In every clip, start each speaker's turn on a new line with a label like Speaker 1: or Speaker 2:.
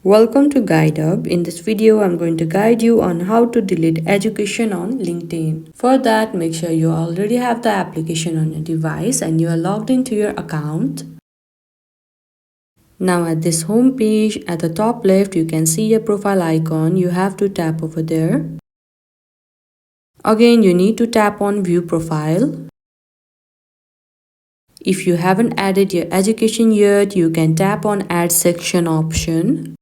Speaker 1: Welcome to GuideUp. In this video, I'm going to guide you on how to delete education on LinkedIn. For that, make sure you already have the application on your device and you are logged into your account. Now at this home page, at the top left, you can see your profile icon. You have to tap over there. Again, you need to tap on View Profile. If you haven't added your education yet, you can tap on Add Section option.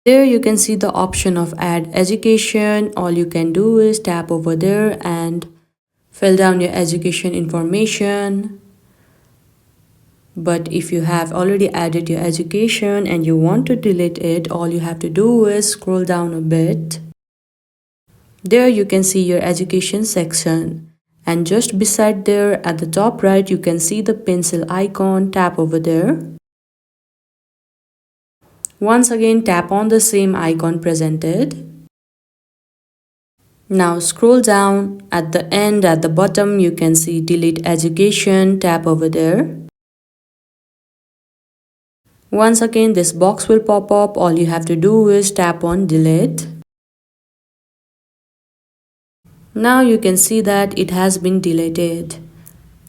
Speaker 1: There you can see the option of add education. All you can do is tap over there and fill down your education information. But if you have already added your education and you want to delete it, all you have to do is scroll down a bit. There you can see your education section. And just beside there at the top right, you can see the pencil icon. Tap over there. Once again, tap on the same icon presented. Now scroll down. At the end, at the bottom, you can see delete education. Tap over there. Once again, this box will pop up. All you have to do is tap on delete. Now you can see that it has been deleted.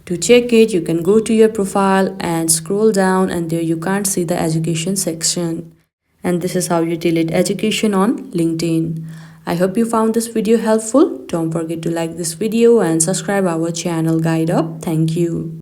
Speaker 1: To check it, you can go to your profile and scroll down, and there you can't see the education section. And this is how you delete education on LinkedIn. I hope you found this video helpful. Don't forget to like this video and subscribe our channel GuideUp. Thank you.